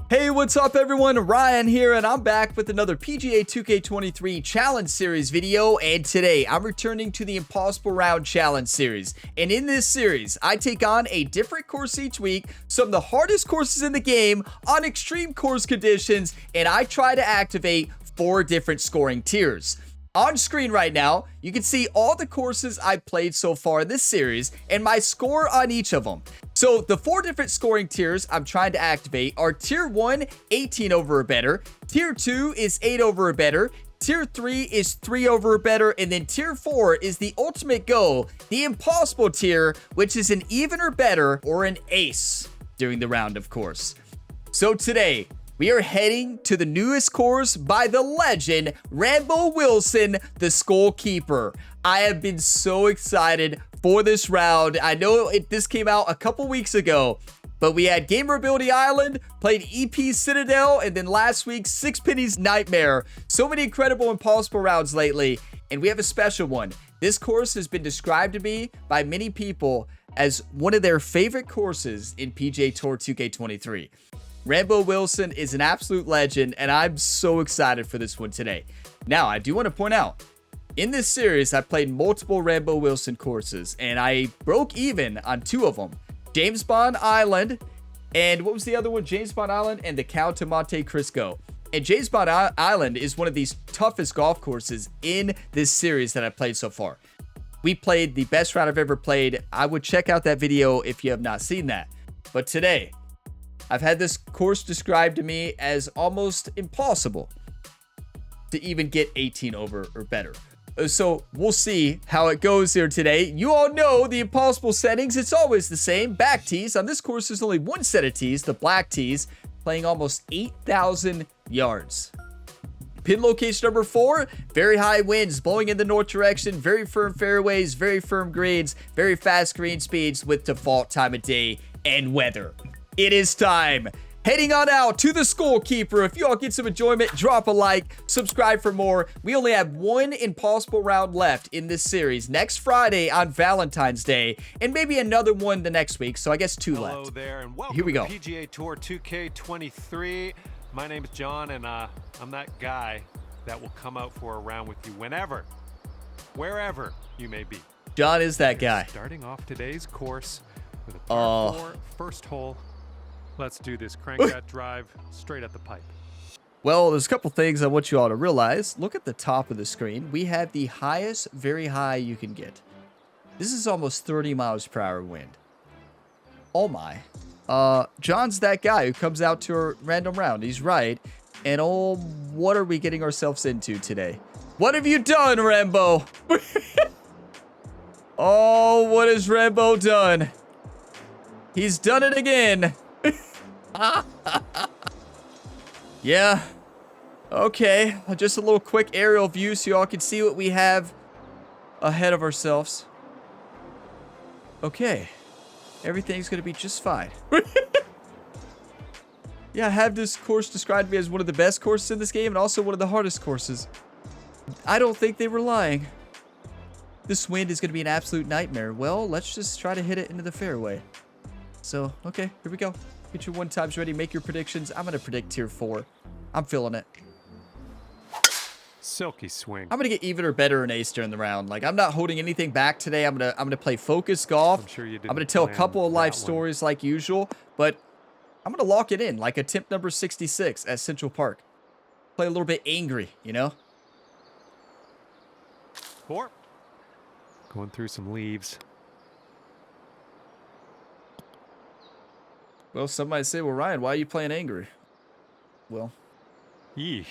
Hey, what's up everyone? Ryan here, and I'm back with another PGA 2K23 Challenge Series video, and today I'm returning to the Impossible Round Challenge Series. And in this series, I take on a different course each week, some of the hardest courses in the game, on extreme course conditions, and I try to activate 4 different scoring tiers. On screen right now, you can see all the courses I've played so far in this series and my score on each of them. So the 4 different scoring tiers I'm trying to activate are Tier 1, 18 over or better, Tier 2 is 8 over or better, Tier 3 is 3 over or better, and then Tier 4 is the ultimate goal, the impossible tier, which is an even or better or an ace during the round, of course. So today, we are heading to the newest course by the legend, Rambo Wilson, the Scorekeeper. I have been so excited for this round. I know this came out a couple weeks ago, but we had Gamerability Island, played EP Citadel, and then last week, Six Pennies Nightmare. So many incredible impossible rounds lately, and we have a special one. This course has been described to me by many people as one of their favorite courses in PGA Tour 2K23. Rambo Wilson is an absolute legend, and I'm so excited for this one today. Now, I do want to point out, in this series, I played multiple Rambo Wilson courses, and I broke even on 2 of them. James Bond Island, and what was the other one? James Bond Island and the Count to Monte Cristo. And James Bond Island is one of these toughest golf courses in this series that I've played so far. We played the best round I've ever played. I would check out that video if you have not seen that. But today, I've had this course described to me as almost impossible to even get 18 over or better. So we'll see how it goes here today. You all know the impossible settings. It's always the same. Back tees. On this course, there's only one set of tees, the black tees, playing almost 8,000 yards. Pin location number 4, very high winds blowing in the north direction, very firm fairways, very firm greens, very fast green speeds with default time of day and weather. It is time. Heading on out to the Scorekeeper. If you all get some enjoyment, drop a like, subscribe for more. We only have one impossible round left in this series next Friday on Valentine's Day, and maybe another one the next week. So I guess 2 left. Hello there, and welcome Here we go. to PGA Tour 2K23. My name is John, and I'm that guy that will come out for a round with you whenever, wherever you may be. John is that guy. Starting off today's course with a par 4 first hole. Let's do this. Crank that drive straight at the pipe. Well, there's a couple things I want you all to realize. Look at the top of the screen. We have the highest, very high you can get. This is almost 30 miles per hour wind. Oh my. John's that guy who comes out to a random round. He's right. And oh, what are we getting ourselves into today? What have you done, Rambo? Oh, what has Rambo done? He's done it again. Yeah. Okay. Just a little quick aerial view so y'all can see what we have ahead of ourselves. Okay. Everything's going to be just fine. Yeah, I have this course described to me as one of the best courses in this game and also one of the hardest courses. I don't think they were lying. This wind is going to be an absolute nightmare. Well, let's just try to hit it into the fairway. So, okay, here we go. Get your 1 times ready. Make your predictions. I'm going to predict Tier 4. I'm feeling it. Silky swing. I'm going to get even or better an ace during the round. Like, I'm not holding anything back today. I'm going to play focused golf. I'm sure you didn't I'm going to tell a couple of life that one. stories like usual, but I'm going to lock it in like attempt number 66 at Central Park. Play a little bit angry, you know? 4. Going through some leaves. Well, some might say, well, Ryan, why are you playing angry? Well, Yeesh.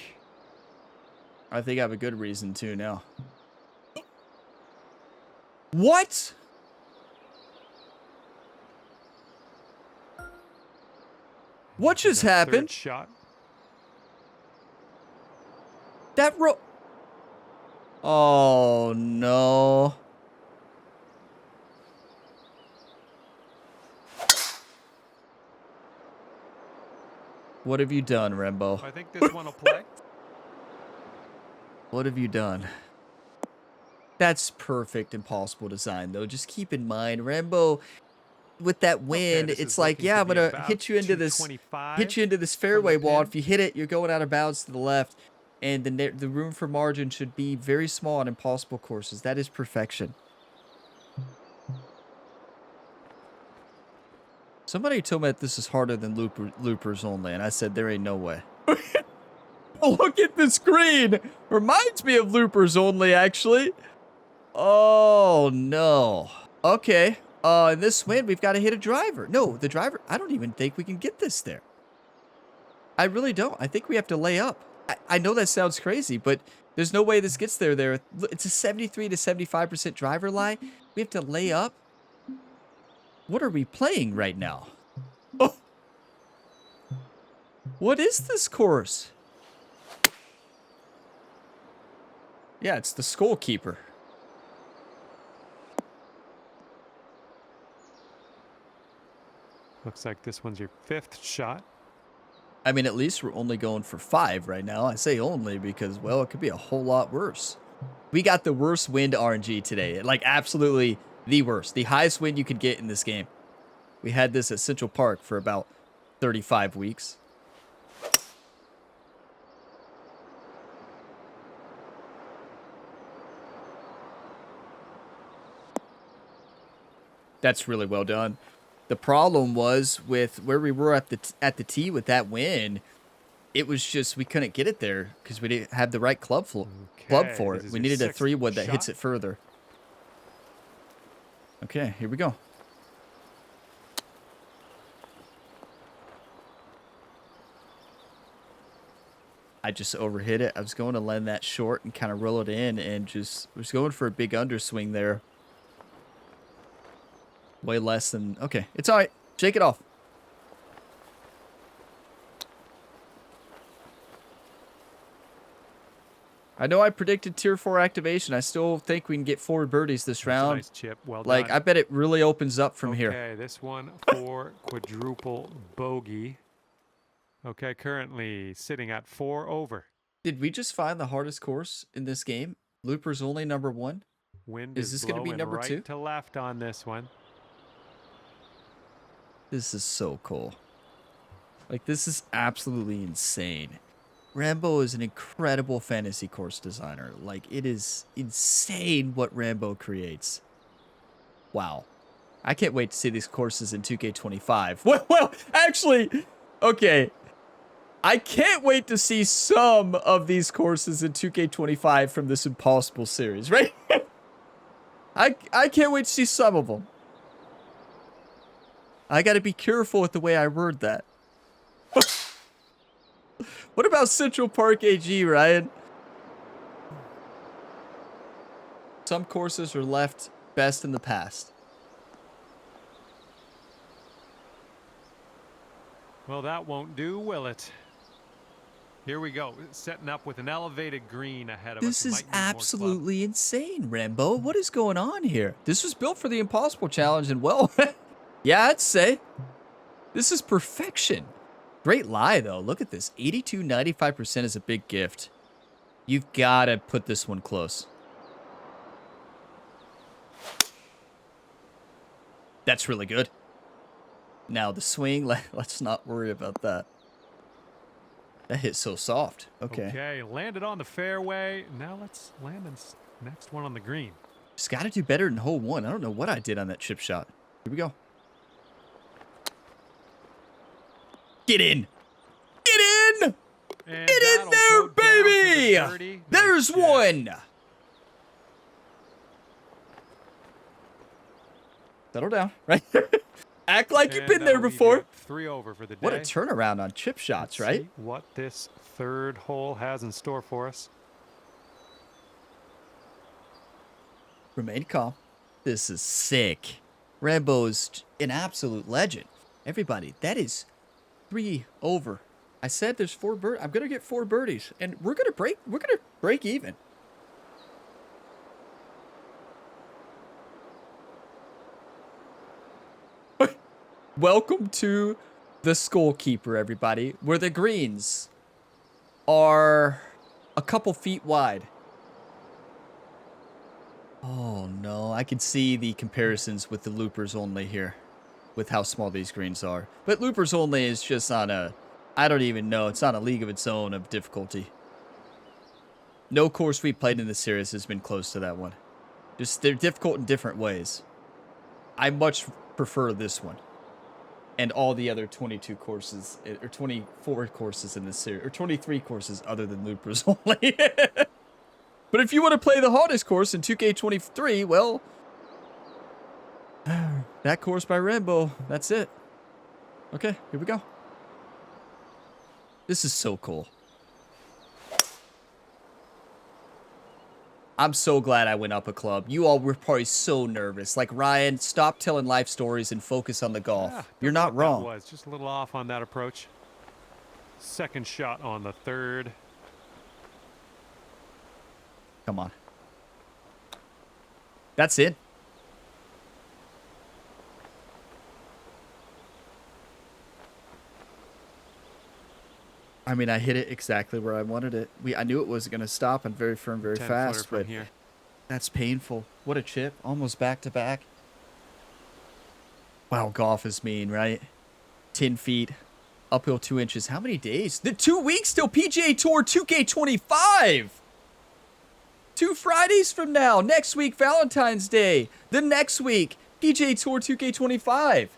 I think I have a good reason too now. What? What just That happened? third shot. That Oh, no. What have you done, Rambo? I think this one will play. What have you done? That's perfect impossible design, though. Just keep in mind, Rambo with that wind, this it's is like, looking yeah, to I'm be gonna about hit you into this 225 fairway from the wall. pin. If you hit it, you're going out of bounds to the left, and the room for margin should be very small on impossible courses. That is perfection. Somebody told me that this is harder than loopers only, and I said there ain't no way. Oh, look at this green! Reminds me of loopers only, actually. Oh no. Okay. In this wind, we've got to hit a driver. No, the driver. I don't even think we can get this there. I really don't. I think we have to lay up. I know that sounds crazy, but there's no way this gets there. It's a 73 to 75% driver lie. We have to lay up. What are we playing right now? Oh. What is this course? Yeah, it's the Skullkeeper. Looks like this one's your 5th shot. I mean, at least we're only going for 5 right now. I say only because, well, it could be a whole lot worse. We got the worst wind RNG today. Like, absolutely the worst. The highest wind you could get in this game. We had this at Central Park for about 35 weeks. That's really well done. The problem was with where we were at the tee with that wind, it was just we couldn't get it there because we didn't have the right club for it. We needed a 3-wood that hits it further. Okay, here we go. I just overhit it. I was going to land that short and kind of roll it in and just was going for a big underswing there. Way less than... Okay, it's all right. Shake it off. I know I predicted tier 4 activation. I still think we can get 4 birdies this round. Nice chip. Well done. Like, I bet it really opens up from here. Okay, this one for quadruple bogey. Okay, currently sitting at 4 over. Did we just find the hardest course in this game? Loopers only number 1? Wind Is this going to be number 2? Right to left on this one. This is so cool. Like, this is absolutely insane. Rambo is an incredible fantasy course designer. Like, it is insane what Rambo creates. Wow. I can't wait to see these courses in 2K25. Well, actually, okay. I can't wait to see some of these courses in 2K25 from this Impossible series, right? I can't wait to see some of them. I got to be careful with the way I word that. What about Central Park AG, Ryan? Some courses are left best in the past. Well, that won't do, will it? Here we go. Setting up with an elevated green ahead of us. This is absolutely insane, Rambo. What is going on here? This was built for the Impossible Challenge, and well, yeah, I'd say this is perfection. Great lie, though. Look at this. 82, 95% is a big gift. You've got to put this one close. That's really good. Now, the swing, let's not worry about that. That hit so soft. Okay. Okay, landed on the fairway. Now let's land this next one on the green. Just got to do better than hole 1. I don't know what I did on that chip shot. Here we go. Get in. Get in. And Get in there, baby. There's one. Settle down, right? Act like you've been there before. 3 over for the day. What a turnaround on chip shots, right? See what this third hole has in store for us. Remain calm. This is sick. Rambo's an absolute legend. Everybody, that is 3 over. I said there's 4 birdies. I'm gonna get 4 birdies, and we're gonna break even. Welcome to the Skullkeeper, everybody, where the greens are a couple feet wide. Oh no, I can see the comparisons with the loopers only here. with how small these greens are. But loopers only is just on a, I don't even know. It's on a league of its own of difficulty. No course we played in this series has been close to that one. Just they're difficult in different ways. I much prefer this one. And all the other 22 courses, or 24 courses in this series, or 23 courses other than loopers only. But if you want to play the hardest course in 2K23, well, that course by Rambo, that's it. Okay, here we go. This is so cool. I'm so glad I went up a club. You all were probably so nervous. Like, Ryan, stop telling life stories and focus on the golf. Yeah, You're not wrong. Was just a little off on that approach. Second shot on the third. Come on. That's it. I mean, I hit it exactly where I wanted it. I knew it was going to stop and very firm, very fast, but here. That's painful. What a chip. Almost back to back. Wow, golf is mean, right? 10 feet, uphill 2 inches. How many days? The 2 weeks till PGA Tour 2K25. 2 Fridays from now. Next week, Valentine's Day. The next week, PGA Tour 2K25.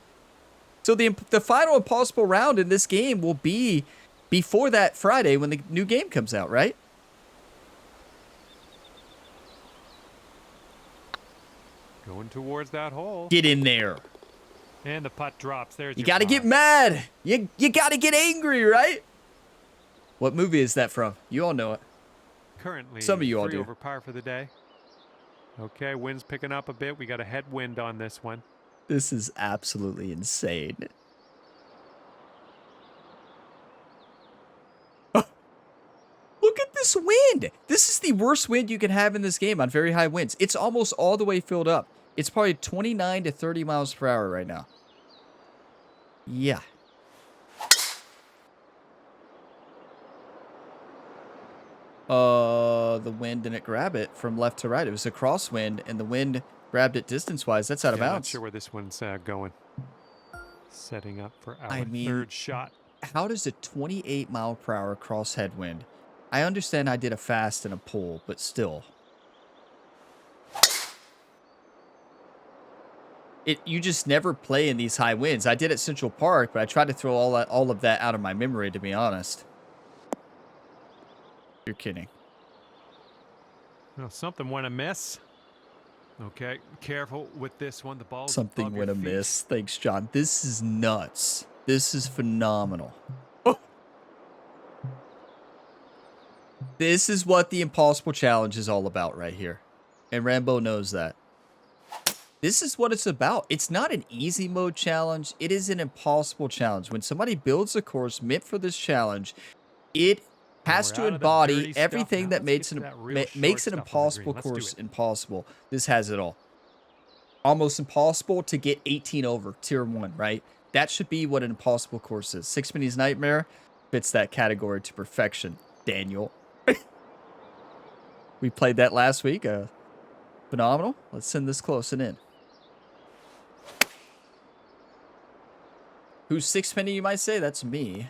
So the final impossible round in this game will be before that Friday when the new game comes out, right? Going towards that hole. Get in there. And the putt drops. There's You your got to par. get mad. You got to get angry, right? What movie is that from? You all know it. Currently, Some of you all 3 do. over par for the day. Okay, wind's picking up a bit. We got a headwind on this one. This is absolutely insane. Look at this wind. This is the worst wind you can have in this game on very high winds. It's almost all the way filled up. It's probably 29 to 30 miles per hour right now. Yeah. The wind didn't grab it from left to right. It was a crosswind, and the wind grabbed it distance-wise. That's out of bounds. Not sure where this one's going. Setting up for our I mean, third shot. How does a 28 mile per hour cross headwind? I understand I did a fast and a pull, but still. You just never play in these high winds. I did at Central Park, but I tried to throw all of that out of my memory, to be honest. You're kidding. Well, something went amiss. Okay, careful with this one. The ball's Something above your went feet. amiss. Thanks, John. This is nuts. This is phenomenal. This is what the Impossible Challenge is all about right here. And Rambo knows that. This is what it's about. It's not an easy mode challenge. It is an impossible challenge. When somebody builds a course meant for this challenge, it has to embody everything that makes an impossible course impossible. This has it all. Almost impossible to get 18 over, tier 1, right? That should be what an impossible course is. Six Penny's Nightmare fits that category to perfection, Daniel. We played that last week. Phenomenal. Let's send this close and in. Who's Sixpenny, you might say? That's me.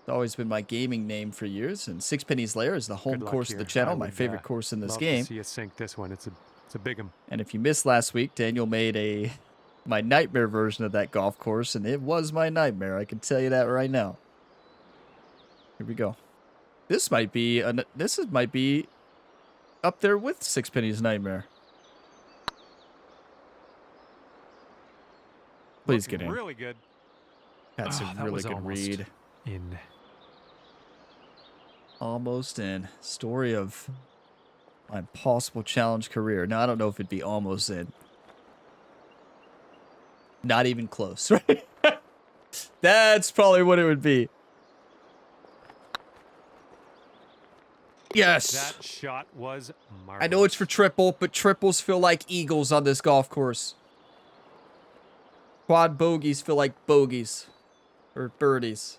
It's always been my gaming name for years, and Sixpenny's Lair is the home course of the channel, my favorite course in this game. See you sink this one. It's a big one. And if you missed last week, Daniel made my nightmare version of that golf course, and it was my nightmare. I can tell you that right now. Here we go. This might be up there with Sixpenny's Nightmare. Please get in. Really good. That's a really good read. In. Almost in. Story of my impossible challenge career. Now, I don't know if it'd be almost in. Not even close, right? That's probably what it would be. Yes. That shot was marvelous. I know it's for triple, but triples feel like eagles on this golf course. Quad bogeys feel like bogeys. Or birdies.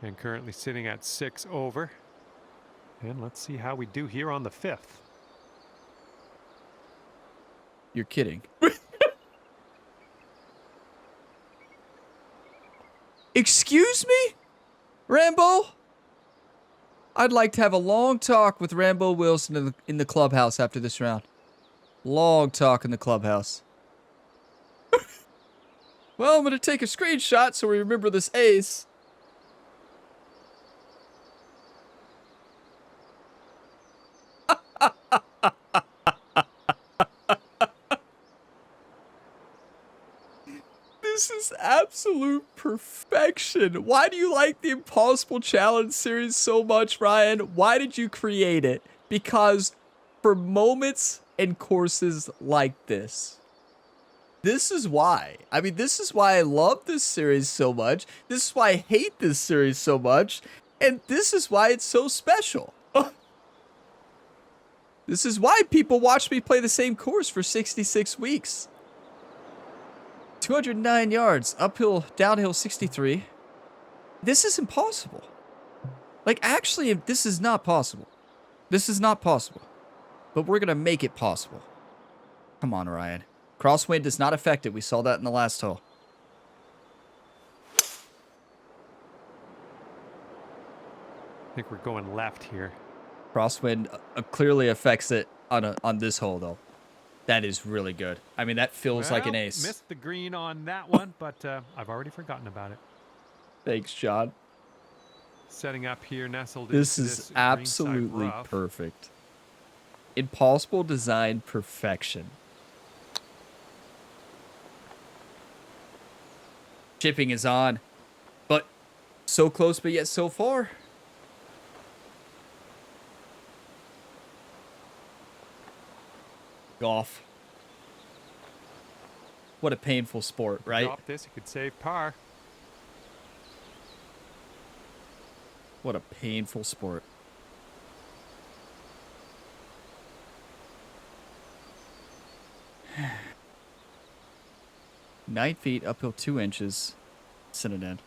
And currently sitting at 6 over. And let's see how we do here on the 5th. You're kidding. Excuse me? Rambo? I'd like to have a long talk with Rambo Wilson in the clubhouse after this round. Long talk in the clubhouse. Well, I'm going to take a screenshot so we remember this ace. This is absolute perfection. Why do you like the Impossible Challenge series so much, Ryan? Why did you create it? Because for moments and courses like this. This is why. I mean, this is why I love this series so much. This is why I hate this series so much. And this is why it's so special. This is why people watch me play the same course for 66 weeks. 209 yards, uphill, downhill 63. This is impossible. Like, actually, this is not possible. This is not possible. But we're going to make it possible. Come on, Ryan. Crosswind does not affect it. We saw that in the last hole. I think we're going left here. Crosswind clearly affects it on this hole, though. That is really good. I mean, that feels like an ace. Missed the green on that one, but I've already forgotten about it. Thanks, John. Setting up here, nestled this into is this absolutely rough. Perfect. Impossible design perfection. Chipping is on, but so close, but yet so far. Golf. What a painful sport, right? Drop this, you could save par. What a painful sport. Nine feet, uphill 2 inches. Send it in.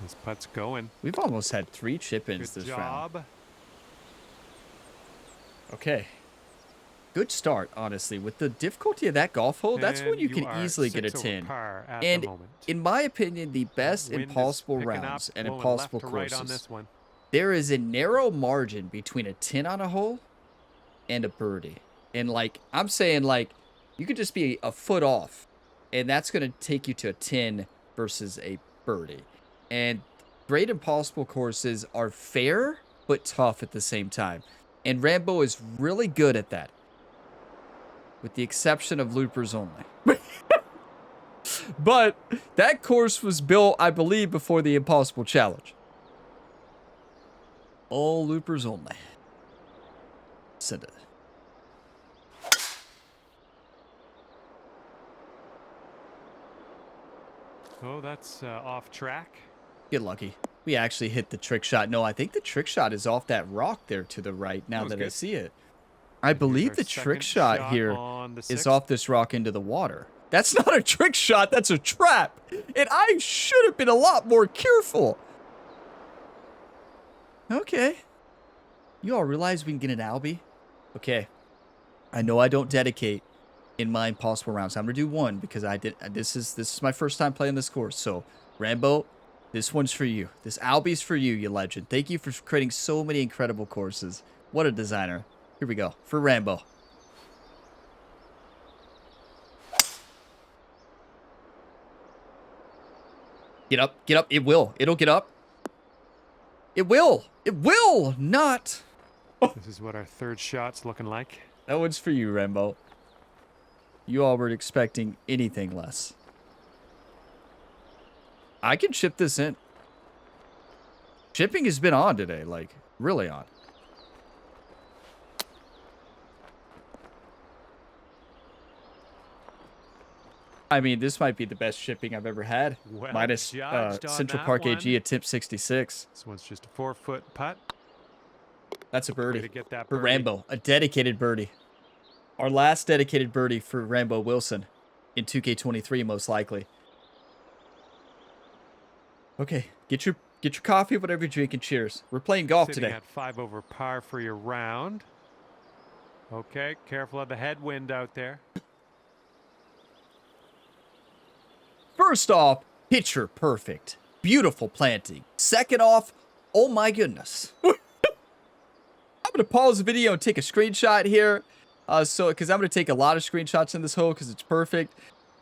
This putt's going. We've almost had 3 chip-ins Good this job. round. Okay. Good start, honestly. With the difficulty of that golf hole, that's when you can easily get a 10. And in my opinion, the best impossible rounds and impossible courses, there is a narrow margin between a 10 on a hole and a birdie. And like, I'm saying like, you could just be a foot off, and that's going to take you to a 10 versus a birdie. And great impossible courses are fair, but tough at the same time. And Rambo is really good at that. With the exception of loopers only. But that course was built, I believe, before the Impossible Challenge. All loopers only. Send it. Oh, that's off track. Get lucky. We actually hit the trick shot. No, I think the trick shot is off that rock there to the right now that I see it. I believe the trick shot here is off this rock into the water. That's not a trick shot. That's a trap. And I should have been a lot more careful. Okay. You all realize we can get an Albie? Okay. I know I don't dedicate in my impossible rounds. I'm going to do one because I did. This is my first time playing this course. So, Rambo, this one's for you. This Albie's for you, you legend. Thank you for creating so many incredible courses. What a designer. Here we go. For Rambo. Get up. Get up. It will. It'll get up. It will. It will not. Oh. This is what our third shot's looking like. That one's for you, Rambo. You all weren't expecting anything less. I can chip this in. Chipping has been on today. Like, really on. I mean, this might be the best shipping I've ever had. Well minus Central Park AG at tip 66. This one's just a 4-foot putt. That's a birdie. To get that for birdie. Rambo. A dedicated birdie. Our last dedicated birdie for Rambo Wilson in 2K23, most likely. Okay, get your coffee, whatever you're drinking. Cheers. We're playing golf Sitting today. At 5 over par for your round. Okay, careful of the headwind out there. First off, picture perfect. Beautiful planting. Second off, oh my goodness. I'm going to pause the video and take a screenshot here. Because I'm going to take a lot of screenshots in this hole because it's perfect.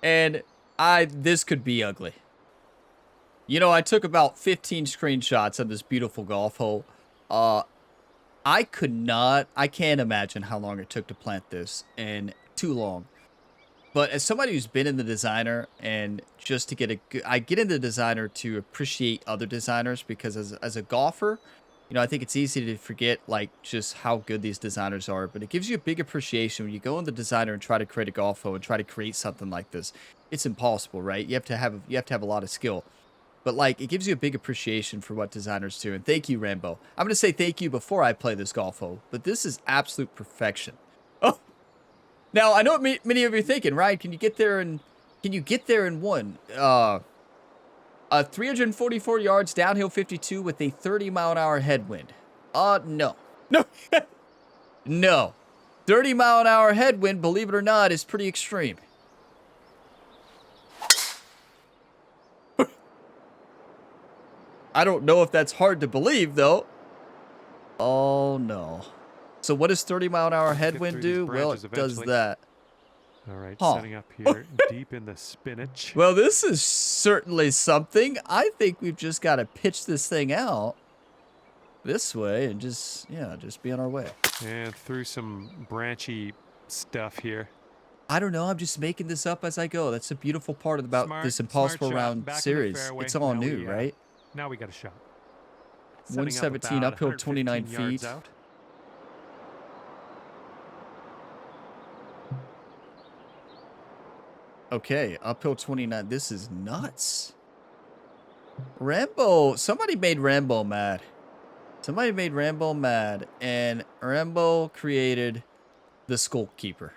And this could be ugly. You know, I took about 15 screenshots of this beautiful golf hole. I can't imagine how long it took to plant this, and too long. But as somebody who's been in the designer, and just to get I get in the designer to appreciate other designers, because as a golfer, you know, I think it's easy to forget, like, just how good these designers are. But it gives you a big appreciation when you go in the designer and try to create a golf hole and try to create something like this. It's impossible, right? You have to have a lot of skill. But, like, it gives you a big appreciation for what designers do. And thank you, Rambo. I'm going to say thank you before I play this golf hole. But this is absolute perfection. Oh! Now, I know what many of you are thinking, right? Can you get there in one? 344 yards, downhill 52 with a 30-mile-an-hour headwind. No. No. No. 30-mile-an-hour headwind, believe it or not, is pretty extreme. I don't know if that's hard to believe, though. Oh, no. So what does 30-mile-an-hour headwind do? Well, it does that. All right, setting up here deep in the spinach. Well, this is certainly something. I think we've just got to pitch this thing out this way and just be on our way. And through some branchy stuff here. I don't know. I'm just making this up as I go. That's the beautiful part about this Impossible Round series. It's all new, right? Now we got a shot. 117 uphill, 29 feet. Out. Okay, uphill 29. This is nuts. Rambo. Somebody made Rambo mad. Somebody made Rambo mad. And Rambo created the scorekeeper.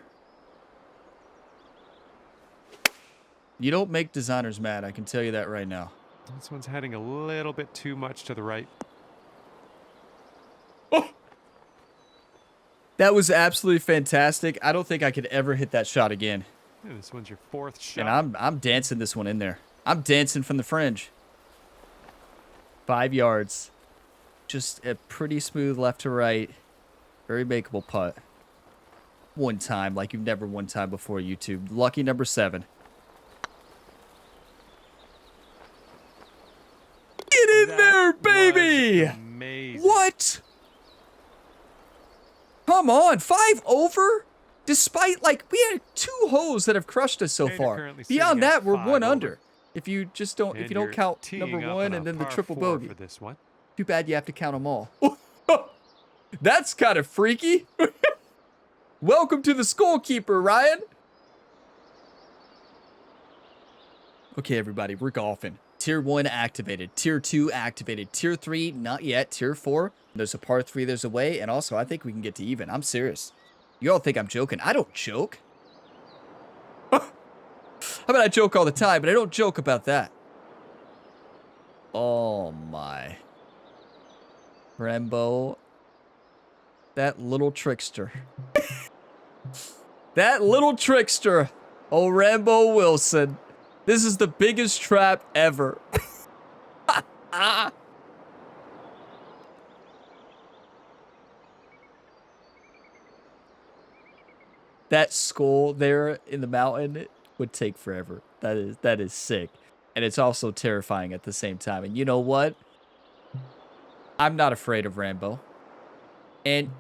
You don't make designers mad. I can tell you that right now. This one's heading a little bit too much to the right. Oh! That was absolutely fantastic. I don't think I could ever hit that shot again. Yeah, this one's your fourth shot. And I'm dancing this one in there. I'm dancing from the fringe. 5 yards. Just a pretty smooth left to right. Very makeable putt. One time, like you've never one time before, YouTube. Lucky number 7. Get in there, baby! Amazing. What? Come on, 5 over? Despite, like, we had 2 holes that have crushed us so far. Beyond that, we're 1 under. If you just don't, if you don't count number 1 and then the triple bogey. For this one. Too bad you have to count them all. That's kind of freaky. Welcome to the scorekeeper, Ryan. Okay, everybody, we're golfing. Tier 1 activated. Tier 2 activated. Tier 3, not yet. Tier 4, there's a par 3, there's a way. And also, I think we can get to even. I'm serious. You all think I'm joking. I don't joke. I mean, I joke all the time, but I don't joke about that. Oh, my. Rambo. That little trickster. That little trickster. Oh, Rambo Wilson. This is the biggest trap ever. That skull there in the mountain would take forever. That is sick. And it's also terrifying at the same time. And you know what? I'm not afraid of Rambo. And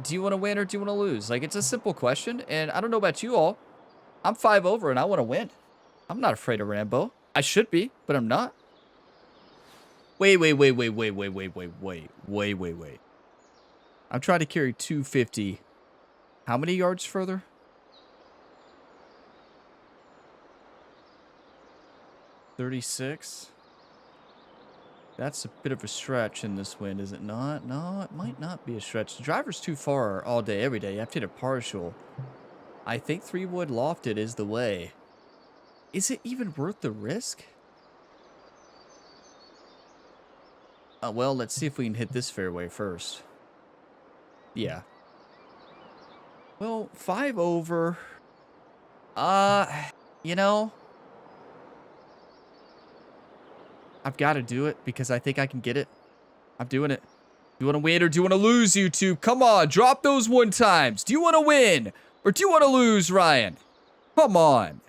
do you want to win or do you want to lose? Like, it's a simple question. And I don't know about you all. I'm 5 over and I want to win. I'm not afraid of Rambo. I should be, but I'm not. Wait. I'm trying to carry 250. How many yards further? 36. That's a bit of a stretch in this wind, is it not? No, it might not be a stretch. The driver's too far all day, every day. You have to hit a partial. I think 3-wood lofted is the way. Is it even worth the risk? Well, let's see if we can hit this fairway first. Yeah. Well, 5 over. You know, I've got to do it because I think I can get it. I'm doing it. Do you want to win or do you want to lose, YouTube? Come on, drop those one times. Do you want to win or do you want to lose, Ryan? Come on.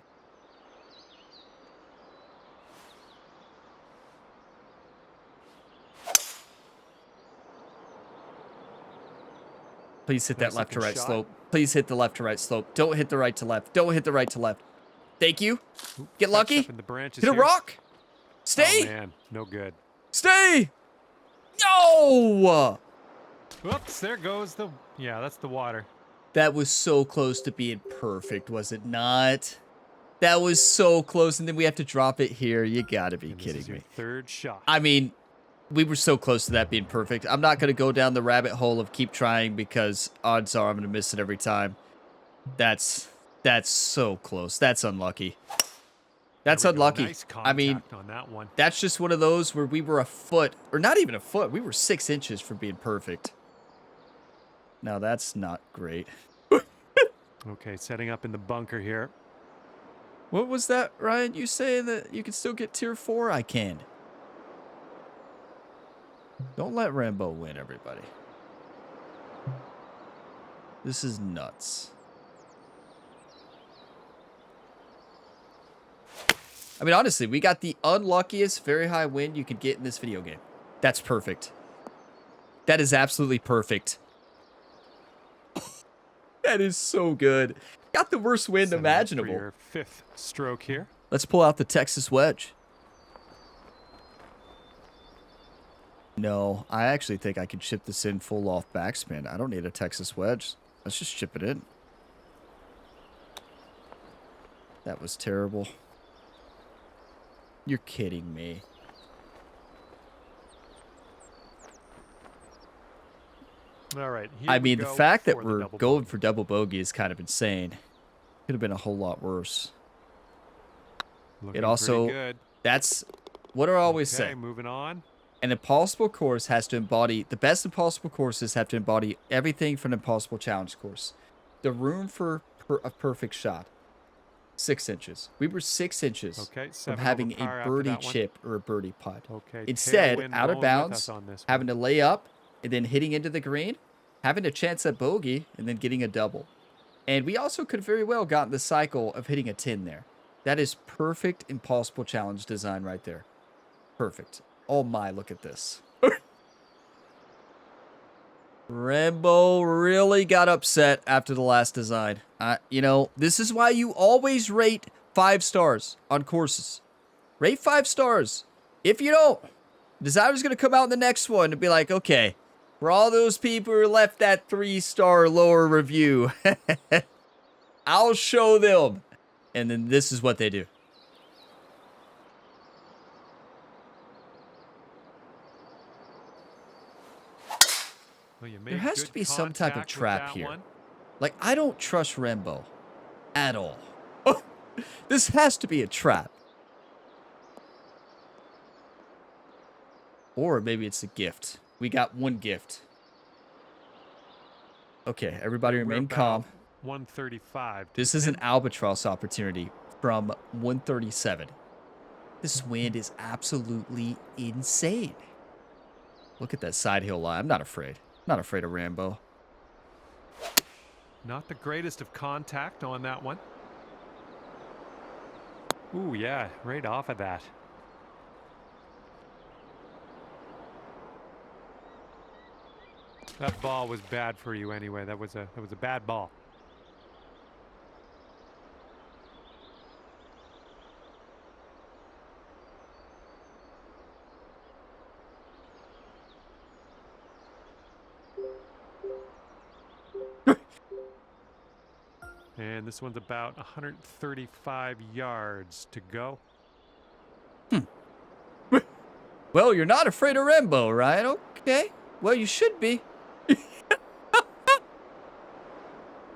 Please hit that left to right slope. Please hit the left to right slope. Don't hit the right to left. Don't hit the right to left. Thank you. Get lucky. Hit a rock. Stay. Oh, man. No good. Stay. No. Whoops, there goes the... Yeah, that's the water. That was so close to being perfect, was it not? That was so close, and then we have to drop it here. You gotta be kidding me. Third shot. I mean, we were so close to that being perfect. I'm not gonna go down the rabbit hole of keep trying because odds are I'm gonna miss it every time. That's so close. That's unlucky. That's unlucky. Nice I mean, on that one. That's just one of those where we were a foot, or not even a foot. We were 6 inches from being perfect. Now that's not great. Okay, setting up in the bunker here. What was that, Ryan? You saying that you can still get tier 4? I can. Don't let Rambo win, everybody. This is nuts. I mean, honestly, we got the unluckiest very high win you could get in this video game. That's perfect. That is absolutely perfect. That is so good. Got the worst win imaginable. For your 5th stroke here. Let's pull out the Texas wedge. No, I actually think I can chip this in full off backspin. I don't need a Texas wedge. Let's just chip it in. That was terrible. You're kidding me. All right. I mean, the fact that we're going for double bogey is kind of insane. Could have been a whole lot worse. Looking it also, good. That's what I always say. Moving on. An impossible course has to embody, the best impossible courses have to embody everything from an impossible challenge course. The room for a perfect shot. 6 inches. We were 6 inches from having a birdie chip or a birdie putt. Instead, out of bounds, having to lay up and then hitting into the green, having a chance at bogey, and then getting a double. And we also could very well gotten the cycle of hitting a 10 there. That is perfect impossible challenge design right there. Perfect. Oh my, look at this. Rambo really got upset after the last design. You know, this is why you always rate 5 stars on courses. Rate 5 stars. If you don't, the designer's going to come out in the next one and be like, okay, for all those people who left that 3-star lower review, I'll show them. And then this is what they do. Well, there has to be some type of trap here. Like, I don't trust Rambo at all. This has to be a trap. Or maybe it's a gift. We got one gift. Okay, everybody remain calm. 135. This is an albatross opportunity from 137. This wind is absolutely insane. Look at that side hill line. I'm not afraid. Not afraid of Rambo. Not the greatest of contact on that one. Ooh, yeah, right off of that. That ball was bad for you anyway. That was a bad ball. And this one's about 135 yards to go. Well, you're not afraid of Rambo, right? Okay. Well, you should be.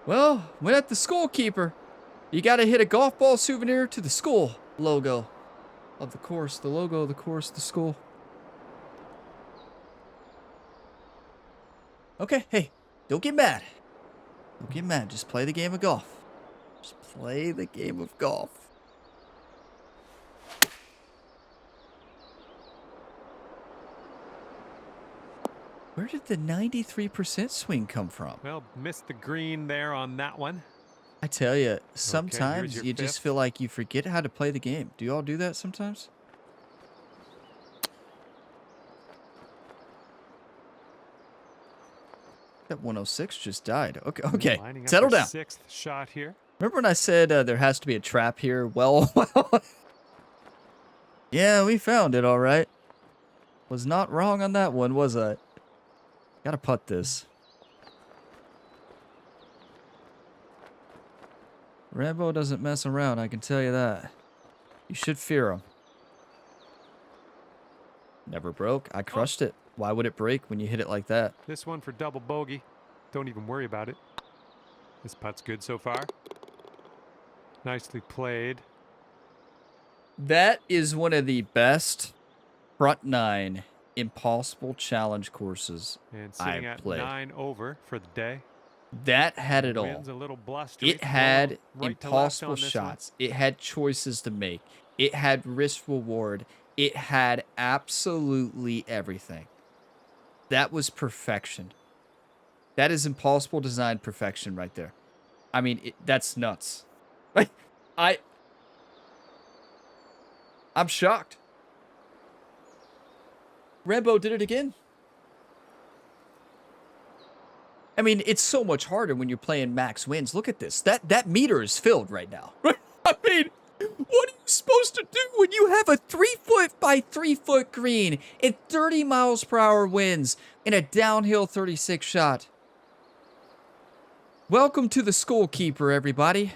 Well, went at the scorekeeper. You got to hit a golf ball souvenir to the school logo of the course. The logo of the course, the school. Okay, hey, don't get mad. Don't get mad. Just play the game of golf. Just play the game of golf. Where did the 93% swing come from? Well, missed the green there on that one. I tell you, here's sometimes your you just fifth. feel like you forget how to play the game. Do you all do that sometimes? That 106 just died. Okay. Lining up Settle your down. sixth shot here. Remember when I said there has to be a trap here? Well, yeah, we found it, all right. Was not wrong on that one, was I? Gotta putt this. Rambo doesn't mess around, I can tell you that. You should fear him. Never broke. I crushed it. Why would it break when you hit it like that? This one for double bogey. Don't even worry about it. This putt's good so far. Nicely played. That is one of the best front nine impossible challenge courses And sitting I've at played. 9 over for the day. That had it all. Wind's a little blustery. It had Right to left impossible on this one. shots. It had choices to make. It had risk reward. It had absolutely everything. That was perfection. That is impossible design perfection right there. I mean, that's nuts. Like, I'm shocked. Rambo did it again. I mean, it's so much harder when you're playing max wins. Look at this. That meter is filled right now. I mean, what are you supposed to do when you have a 3-foot by 3-foot green and 30 miles per hour winds in a downhill 36 shot? Welcome to the Skullkeeper, everybody.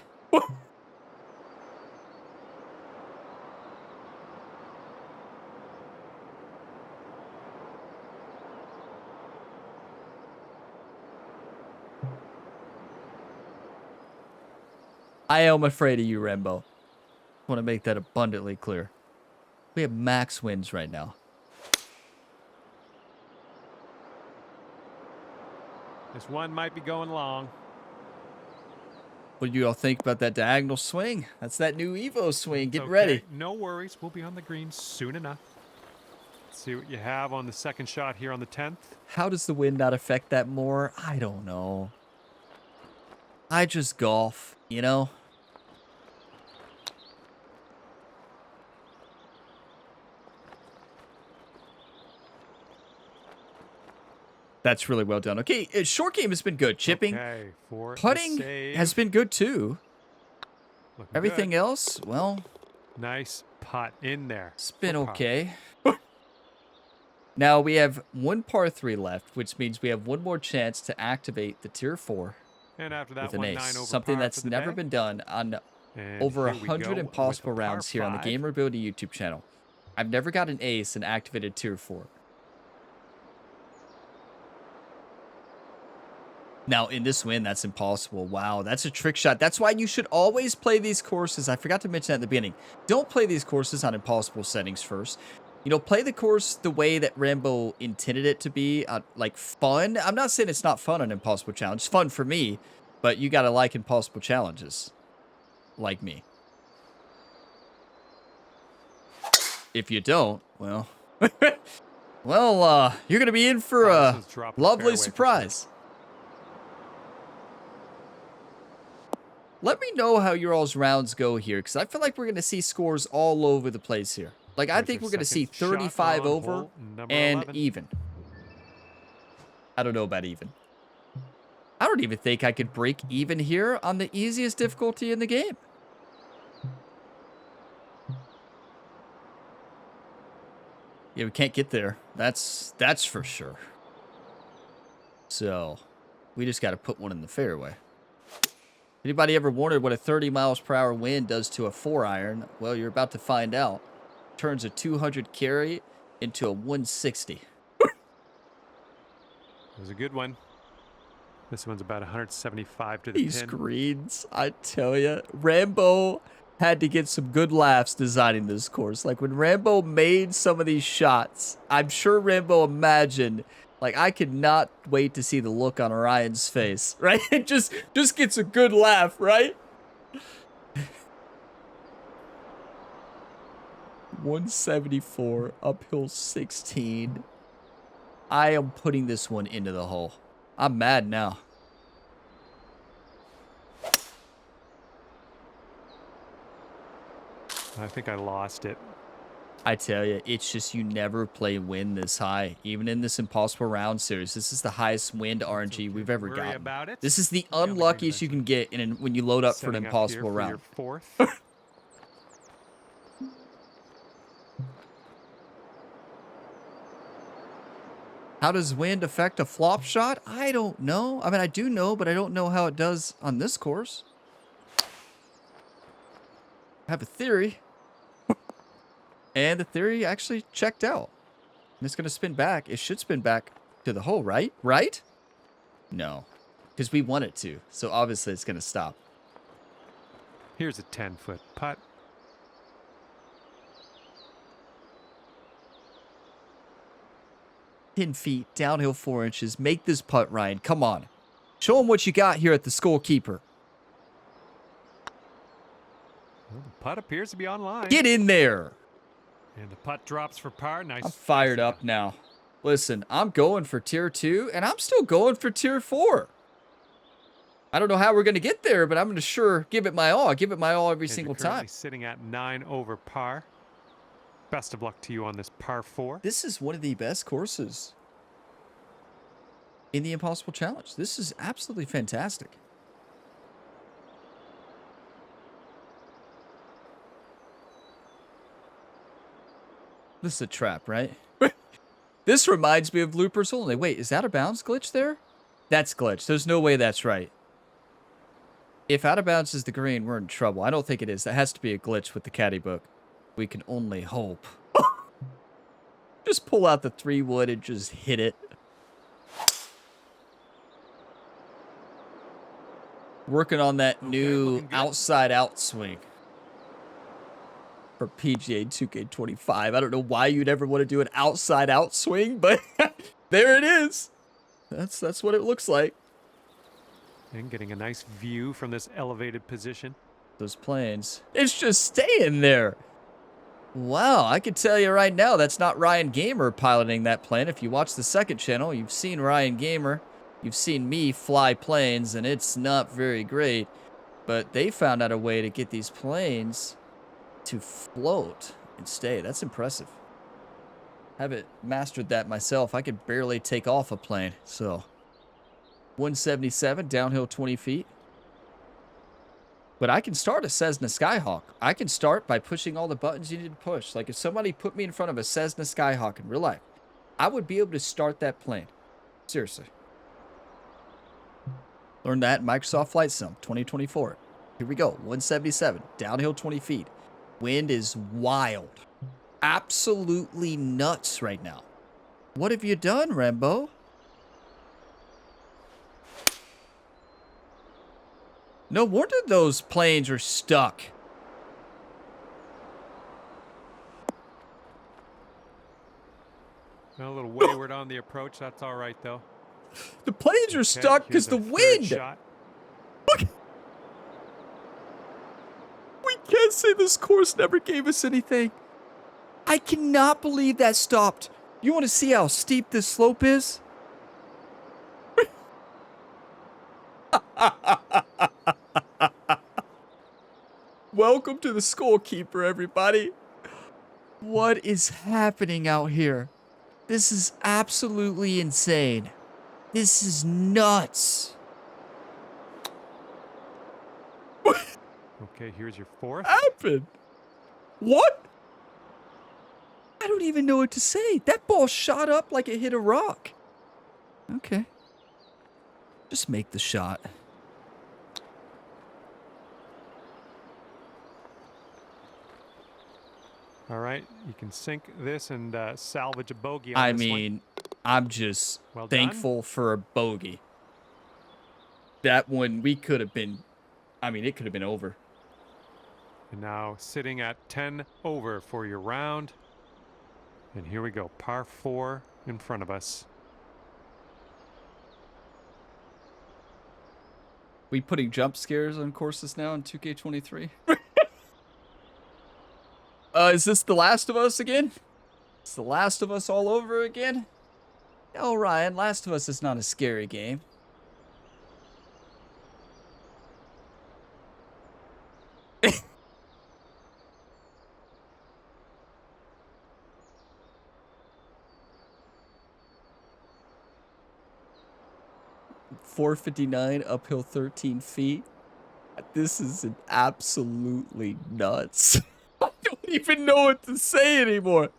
I am afraid of you, Rambo. I want to make that abundantly clear. We have max wins right now. This one might be going long. What do you all think about that diagonal swing? That's that new Evo swing. Get Okay, ready. No worries. We'll be on the green soon enough. Let's see what you have on the second shot here on the 10th. How does the wind not affect that more? I don't know. I just golf, you know? That's really well done. Okay, short game has been good. Chipping, Okay, for the putting save. has been good too. Looking Everything good. else, well, Nice putt in there. it's been For par. okay. Now we have one par 3 left, which means we have one more chance to activate the tier 4 And after that with an one, 9 ace. over Something par that's for the never day. been done on And over here we 100 go impossible with a par rounds here on the 5. Gamer Ability YouTube channel. I've never got an ace and activated tier 4. Now, in this win, that's impossible. Wow, that's a trick shot. That's why you should always play these courses. I forgot to mention that at the beginning. Don't play these courses on impossible settings first. You know, play the course the way that Rambo intended it to be, like fun. I'm not saying it's not fun on Impossible Challenge. It's fun for me, but you got to like impossible challenges, like me. If you don't, well, well, you're going to be in for a This is dropping lovely fairway for surprise. Let me know how your all's rounds go here, because I feel like we're going to see scores all over the place here. Like, I Here's think your we're going to see second shot 35 on over hole number and 11. even. I don't know about even. I don't even think I could break even here on the easiest difficulty in the game. Yeah, we can't get there. That's for sure. So, we just got to put one in the fairway. Anybody ever wondered what a 30 miles per hour wind does to a 4-iron? Well, you're about to find out. Turns a 200 carry into a 160. It was a good one. This one's about 175 to the These pin. greens, I tell you, Rambo had to get some good laughs designing this course. Like when Rambo made some of these shots, I'm sure Rambo imagined, like, I could not wait to see the look on Orion's face, right? It just gets a good laugh, right? 174, uphill 16. I am putting this one into the hole. I'm mad now. I think I lost it. I tell you, it's just you never play wind this high. Even in this impossible round series, this is the highest wind RNG we've ever Worry gotten. about it. This is the We'll be on the green unluckiest you can get when you load up for an Setting up impossible here for round. your fourth. How does wind affect a flop shot? I don't know. I mean, I do know, but I don't know how it does on this course. I have a theory. And the theory actually checked out. And it's going to spin back. It should spin back to the hole, right? Right? No. Because we want it to. So obviously it's going to stop. Here's a 10-foot putt. $10 downhill 4 inches. Make this putt, Ryan. Come on. Show them what you got here at the scorekeeper. Well, the putt appears to be online. Get in there. And the putt drops for par. Nice. I'm fired up now. Listen, I'm going for tier 2, and I'm still going for tier 4. I don't know how we're going to get there, but I'm going to sure give it my all. I give it my all every single time. Sitting at 9 over par. Best of luck to you on this par 4. This is one of the best courses in the Impossible Challenge. This is absolutely fantastic. This is a trap, right? This reminds me of loopers only. Wait, is that a bounds glitch there? That's glitch. There's no way that's right. If out of bounds is the green, we're in trouble. I don't think it is. That has to be a glitch with the caddy book. We can only hope. Just pull out the 3-wood and just hit it. Working on that new outside out swing for PGA 2K25. I don't know why you'd ever want to do an outside out swing, but there it is. That's what it looks like. And getting a nice view from this elevated position. Those planes. It's just staying there. Wow, I can tell you right now, that's not Ryan Gamer piloting that plane. If you watch the second channel, you've seen Ryan Gamer. You've seen me fly planes, and it's not very great. But they found out a way to get these planes to float and stay. That's impressive. Haven't mastered that myself. I could barely take off a plane. So, 177, downhill 20 feet. But I can start a Cessna Skyhawk. I can start by pushing all the buttons you need to push. Like if somebody put me in front of a Cessna Skyhawk in real life, I would be able to start that plane. Seriously. Learned that in Microsoft Flight Sim 2024. Here we go. 177, downhill 20 feet. Wind is wild. Absolutely nuts right now. What have you done, Rambo? No wonder those planes are stuck. A little wayward on the approach. That's all right, though. The planes are stuck because the wind. Look. We can't say this course never gave us anything. I cannot believe that stopped. You want to see how steep this slope is? Welcome to the scorekeeper, everybody. What is happening out here? This is absolutely insane. This is nuts. Okay, here's your fourth. Happened? What? I don't even know what to say. That ball shot up like it hit a rock. Okay. Just make the shot. All right, you can sink this and salvage a bogey. I mean, I'm just thankful for a bogey. That one, we could have been, I mean, it could have been over. And now sitting at 10 over for your round. And here we go, par 4 in front of us. We putting jump scares on courses now in 2K23? Is this The Last of Us again? It's The Last of Us all over again? Oh, Ryan, Last of Us is not a scary game. .459 uphill 13 feet. This is absolutely nuts. I don't even know what to say anymore. Like,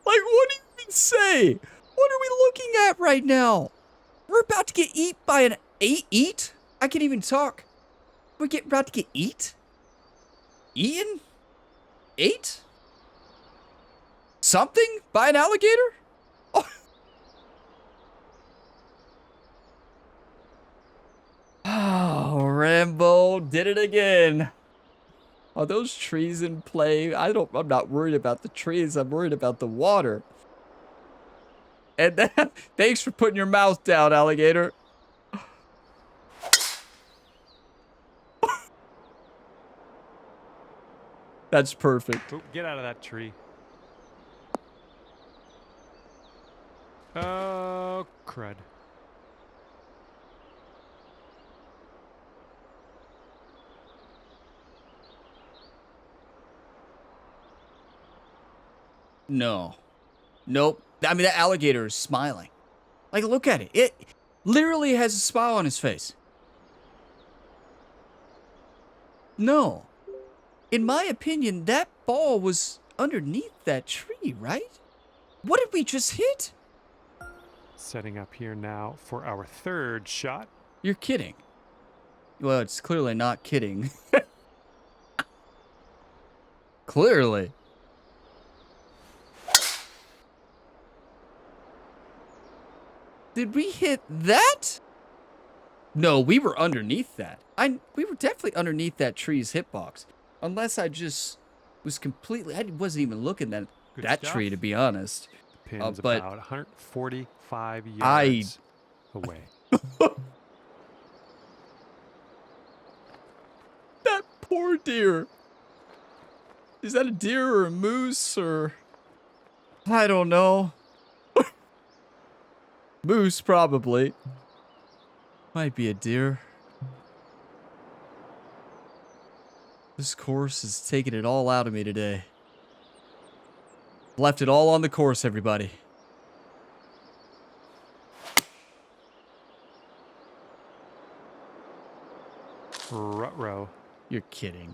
what do you even say? What are we looking at right now? We're about to get eat by an eat? I can't even talk. We're about to get eat? Eaten? Ate? Something? By an alligator? Oh. Oh, Rambo did it again. Are those trees in play? I'm not worried about the trees. I'm worried about the water. And then, thanks for putting your mouth down, alligator. That's perfect. Oh, get out of that tree. Oh, crud. No. Nope. I mean, that alligator is smiling. Like, look at it. It literally has a smile on his face. No. In my opinion, that ball was underneath that tree, right? What did we just hit? Setting up here now for our third shot. You're kidding. Well, it's clearly not kidding. Clearly. Did we hit that? No, we were underneath that. We were definitely underneath that tree's hitbox. Unless I just was completely... I wasn't even looking at that tree, to be honest. The pin's about 145 yards away. That poor deer. Is that a deer or a moose or... I don't know. Moose, probably. Might be a deer. This course is taking it all out of me today. Left it all on the course, everybody. Ruh-roh. You're kidding.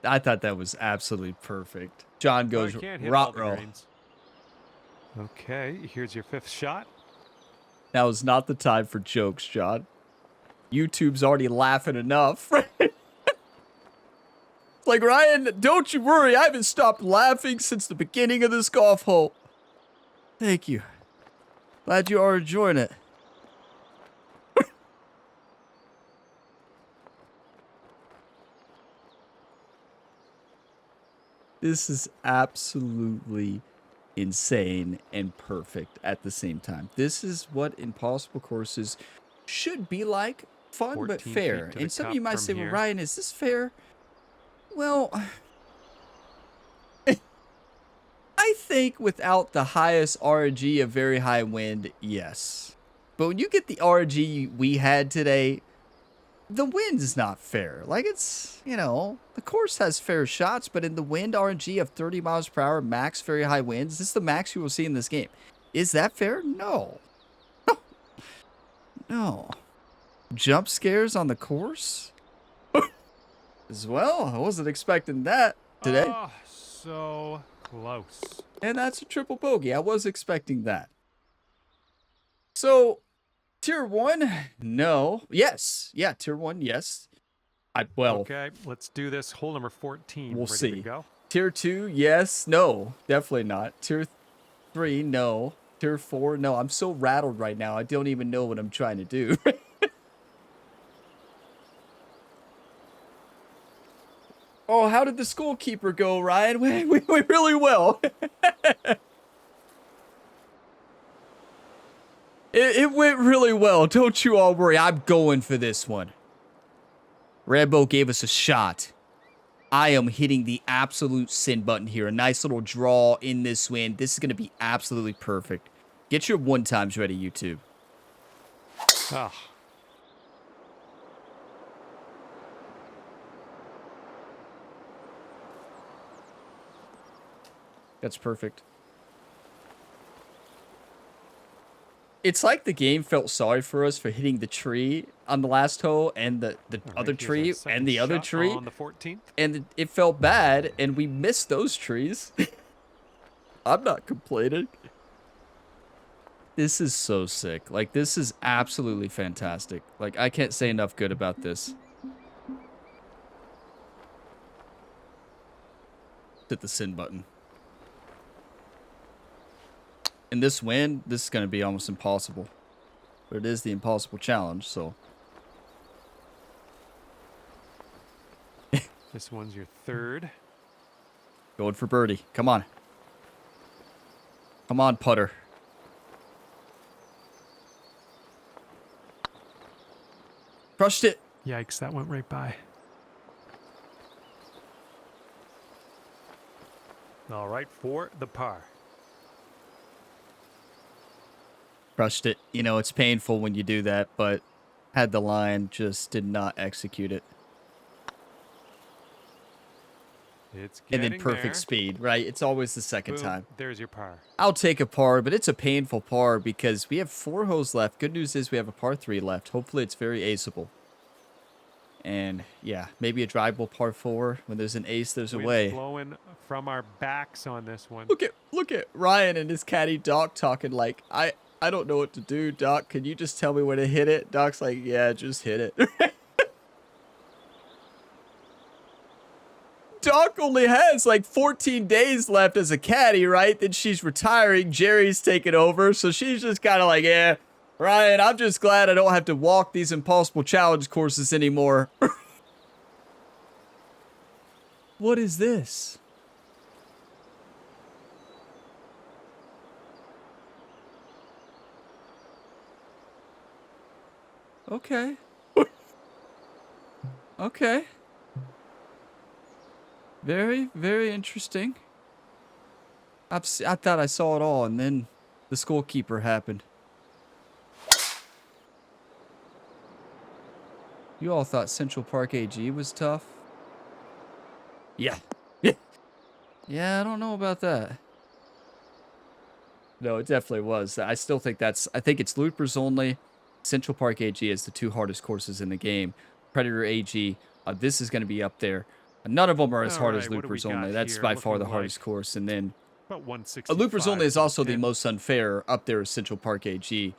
I thought that was absolutely perfect. John goes, ruh-roh. Okay, here's your fifth shot. Now is not the time for jokes, John. YouTube's already laughing enough. Like, Ryan, don't you worry. I haven't stopped laughing since the beginning of this golf hole. Thank you. Glad you are enjoying it. This is absolutely insane and perfect at the same time. This is what impossible courses should be like. Fun but fair. And some of you might say, well, Ryan, is this fair? Well, I think without the highest RNG of very high wind, yes. But when you get the RNG we had today, the wind is not fair. Like, it's, you know, the course has fair shots, but in the wind RNG of 30 miles per hour, max very high winds, this is the max you will see in this game. Is that fair? No. No. Jump scares on the course? As well, I wasn't expecting that today. Oh, so close. And that's a triple bogey. I was expecting that. So, tier 1, no. Yes. Yeah, tier 1, yes. Okay, let's do this. Hole number 14. We'll see. To go. Tier 2, yes. No, definitely not. Tier 3, no. Tier 4, no. I'm so rattled right now. I don't even know what I'm trying to do. Oh, how did the schoolkeeper go, Ryan? We really well. It went really well. Don't you all worry. I'm going for this one. Rambo gave us a shot. I am hitting the absolute sin button here. A nice little draw in this wind. This is going to be absolutely perfect. Get your 1-times ready, YouTube. Oh. That's perfect. It's like the game felt sorry for us for hitting the tree on the last hole and the other tree and the other tree. On the 14th. And it felt bad, and we missed those trees. I'm not complaining. This is so sick. Like, this is absolutely fantastic. Like, I can't say enough good about this. Hit the send button. In this wind, this is going to be almost impossible. But it is the impossible challenge, so. This one's your third. Going for birdie. Come on. Come on, putter. Crushed it. Yikes, that went right by. All right, for the par. Crushed it. You know, it's painful when you do that, but had the line, just did not execute it. It's and getting then perfect there. speed, right? It's always the second Boom, time. There's your par. I'll take a par, but it's a painful par because we have 4 holes left. Good news is we have a par 3 left. Hopefully it's very aceable. And yeah, maybe a drivable par 4. When there's an ace, there's a Wind's way. blowing from our backs on this one. Look at Ryan and his caddy Doc talking like, I don't know what to do, Doc. Can you just tell me where to hit it? Doc's like, yeah, just hit it. Doc only has like 14 days left as a caddy, right? Then she's retiring. Jerry's taking over. So she's just kind of like, yeah, Ryan, I'm just glad I don't have to walk these impossible challenge courses anymore. What is this? Okay. Okay. Very, very interesting. I thought I saw it all, and then the scorekeeper happened. You all thought Central Park AG was tough? Yeah. Yeah, I don't know about that. No, it definitely was. I still think I think it's loopers only. Central Park AG is the 2 hardest courses in the game. Predator AG, this is going to be up there. None of them are as hard as loopers only. That's by far the hardest course. And then about 165. Loopers only is also the most unfair. Up there is Central Park AG.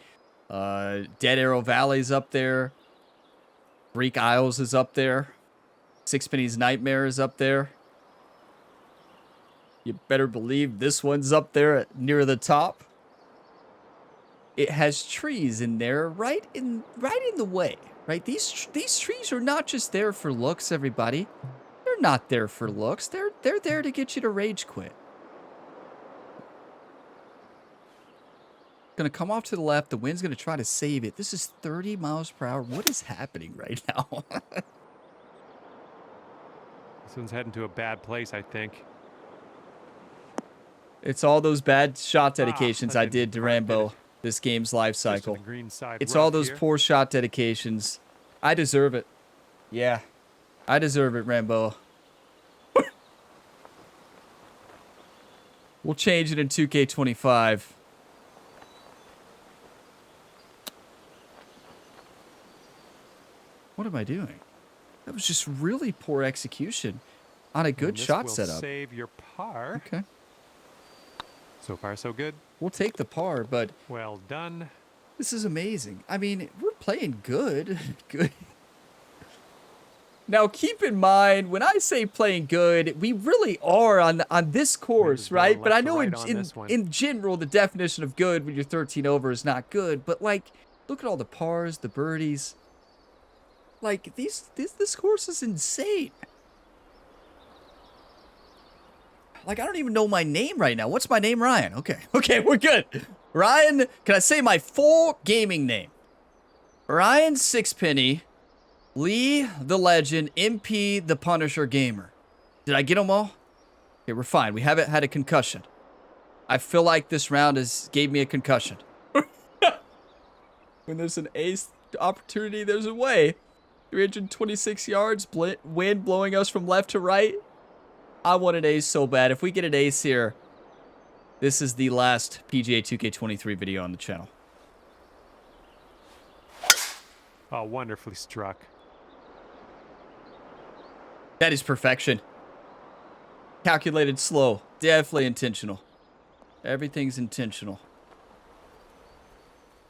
Dead Arrow Valley's up there. Greek Isles is up there. Sixpenny's Nightmare is up there. You better believe this one's up there near the top. It has trees in there right in the way. Right? These trees are not just there for looks, everybody. They're not there for looks. They're there to get you to rage quit. Gonna come off to the left. The wind's gonna try to save it. This is 30 miles per hour. What is happening right now? This one's heading to a bad place, I think. It's all those bad shot dedications I did to Rambo this game's life cycle. It's all those poor shot dedications. I deserve it. Yeah. I deserve it, Rambo. We'll change it in 2K25. What am I doing? That was just really poor execution on a good shot setup. Save your par. Okay. So far, so good. We'll take the par, but well done. This is amazing. I mean, we're playing good. Good. Now, keep in mind, when I say playing good, we really are on this course, right? But I know in general, the definition of good when you're 13 over is not good. But, like, look at all the pars, the birdies. Like, this course is insane. Like, I don't even know my name right now. What's my name? Ryan. Okay, we're good. Ryan, can I say my full gaming name? Ryan Sixpenny, Lee the Legend, MP the Punisher Gamer. Did I get them all? Okay, we're fine. We haven't had a concussion. I feel like this round gave me a concussion. When there's an ace opportunity, there's a way. 326 yards, wind blowing us from left to right. I want an ace so bad. If we get an ace here, this is the last PGA 2K23 video on the channel. Oh, wonderfully struck. That is perfection. Calculated slow. Definitely intentional. Everything's intentional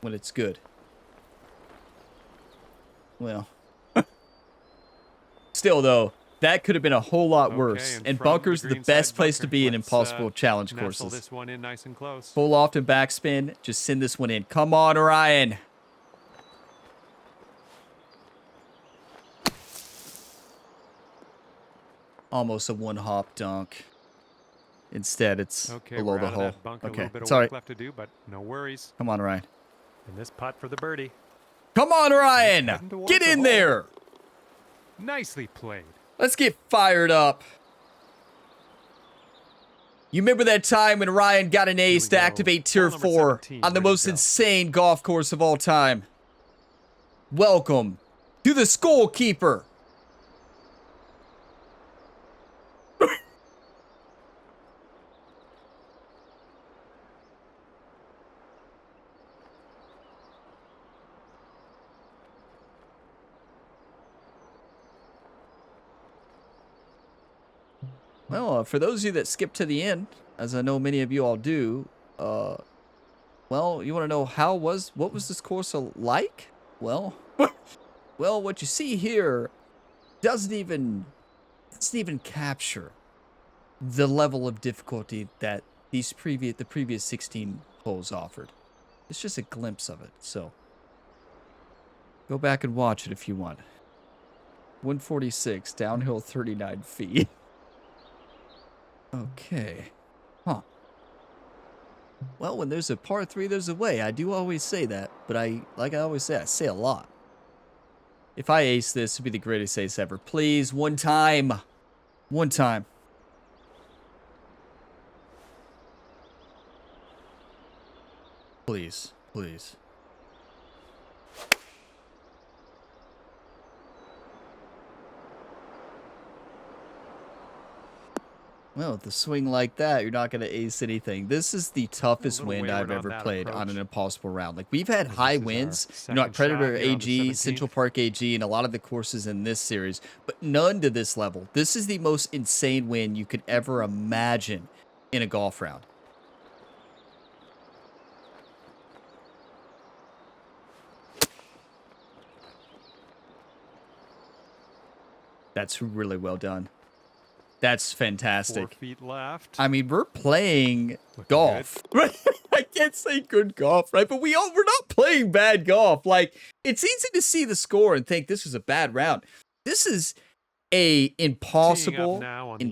when it's good. Well, still though, that could have been a whole lot worse. And bunkers are the best place to be in impossible challenge courses. This one in nice and close. Full loft and backspin. Just send this one in. Come on, Ryan. Almost a one-hop dunk. Instead, it's below the hole. Okay, it's all right. Left to do, but no worries. Come on, Ryan. And this putt for the birdie. Come on, Ryan. Get in there. Nicely played. Let's get fired up. You remember that time when Ryan got an ace to activate Tier 4 on the most insane golf course of all time? Welcome to the Scorekeeper. Well, for those of you that skip to the end, as I know many of you all do, well, you want to know what was this course like? Well, well, what you see here doesn't even capture the level of difficulty that the previous 16 holes offered. It's just a glimpse of it. So go back and watch it if you want. 146, downhill 39 feet. Okay. Huh. Well, when there's a par 3, there's a way. I do always say that, but like I always say, I say a lot. If I ace this, it would be the greatest ace ever. Please, one time. One time. Please, please. Well, with a swing like that, you're not going to ace anything. This is the toughest wind I've ever played on an impossible round. Like, we've had high winds, you know, at Predator AG, Central Park AG, and a lot of the courses in this series, but none to this level. This is the most insane wind you could ever imagine in a golf round. That's really well done. That's fantastic. 4 feet left. I mean, we're playing golf. I can't say good golf, right? But we're not playing bad golf. Like, it's easy to see the score and think this was a bad round. This is a impossible. I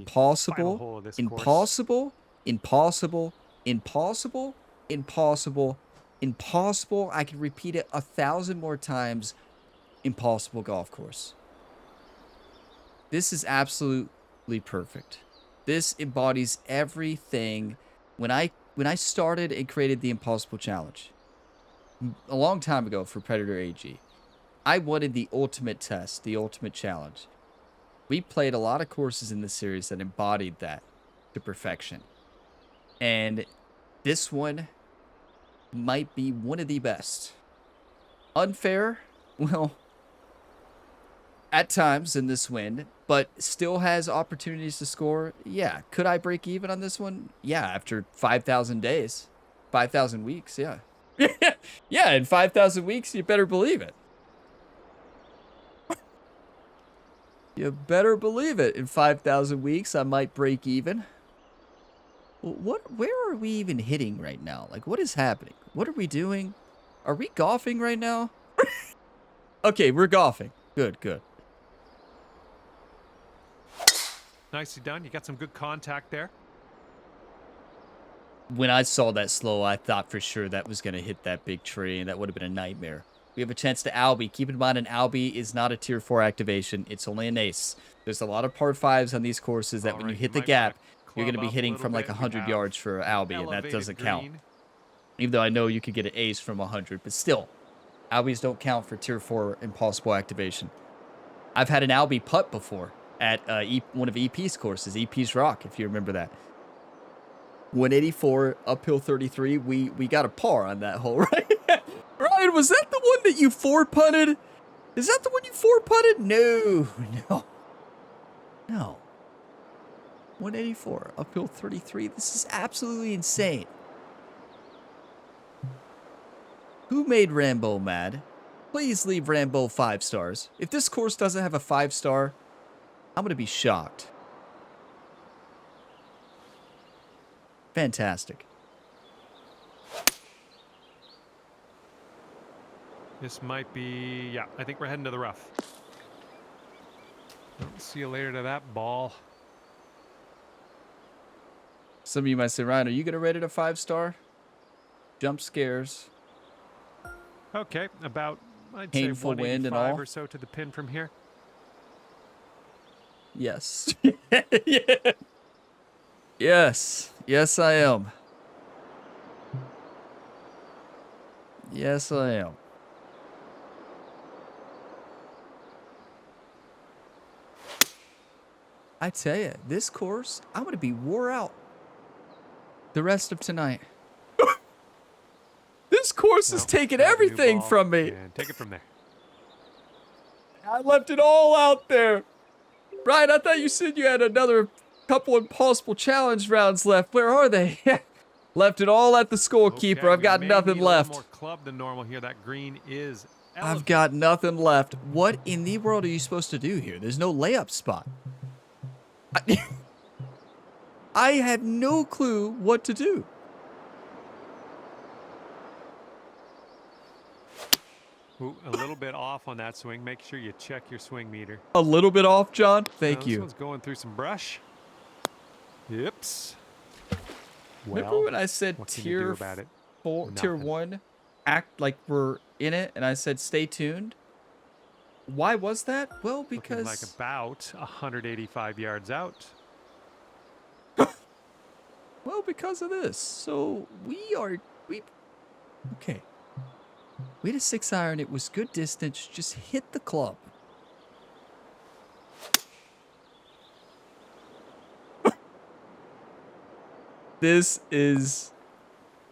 can repeat it 1,000 more times. Impossible golf course. This is absolutely perfect. This embodies everything. When I started and created the Impossible Challenge a long time ago for Predator AG, I wanted the ultimate test, the ultimate challenge. We played a lot of courses in this series that embodied that to perfection. And this one might be one of the best. Unfair? Well, at times in this win, but still has opportunities to score. Yeah. Could I break even on this one? Yeah, after 5,000 days. 5,000 weeks, yeah. Yeah, in 5,000 weeks, you better believe it. You better believe it. In 5,000 weeks, I might break even. Where are we even hitting right now? Like, what is happening? What are we doing? Are we golfing right now? Okay, we're golfing. Good, good. Nicely done. You got some good contact there. When I saw that slow, I thought for sure that was going to hit that big tree, and that would have been a nightmare. We have a chance to Albie. Keep in mind, an Albie is not a Tier 4 activation. It's only an ace. There's a lot of par 5s on these courses that when you hit the gap, you're going to be hitting from like 100 yards for Albie, and that doesn't count. Even though I know you could get an ace from 100, but still, Albies don't count for tier 4 impossible activation. I've had an Albie putt before at one of EP's courses, EP's Rock, if you remember that. 184, uphill 33. We got a par on that hole, right? Ryan, was that the one that you 4-putted? Is that the one you 4-putted? No. 184, uphill 33. This is absolutely insane. Who made Rambo mad? Please leave Rambo 5 stars. If this course doesn't have a 5-star, I'm going to be shocked. Fantastic. This might be, yeah, I think we're heading to the rough. See you later to that ball. Some of you might say, Ryan, are you going to rate it a 5-star? Jump scares. Okay, about, I'd Painful say wind and 185 all. or so to the pin from here. Yes. Yeah. Yes, I am. Yes, I am. I tell you, this course, I'm going to be wore out the rest of tonight. This course is taking everything from me. And take it from there. I left it all out there. Ryan, I thought you said you had another couple impossible challenge rounds left. Where are they? Left it all at the scorekeeper. Okay, I've got nothing left. More club than normal here. That green is I've got nothing left. What in the world are you supposed to do here? There's no layup spot. I have no clue what to do. Ooh, a little bit off on that swing. Make sure you check your swing meter. A little bit off, John? Thank This you. one's going through some brush. Yips. Remember Well, when I said what can you do tier about it? 4, tier Nothing. 1, act like we're in it, and I said stay tuned? Why was that? Well, Looking because... like about 185 yards out. Well, because of this. So, okay. We had a 6-iron. It was good distance. Just hit the club. This is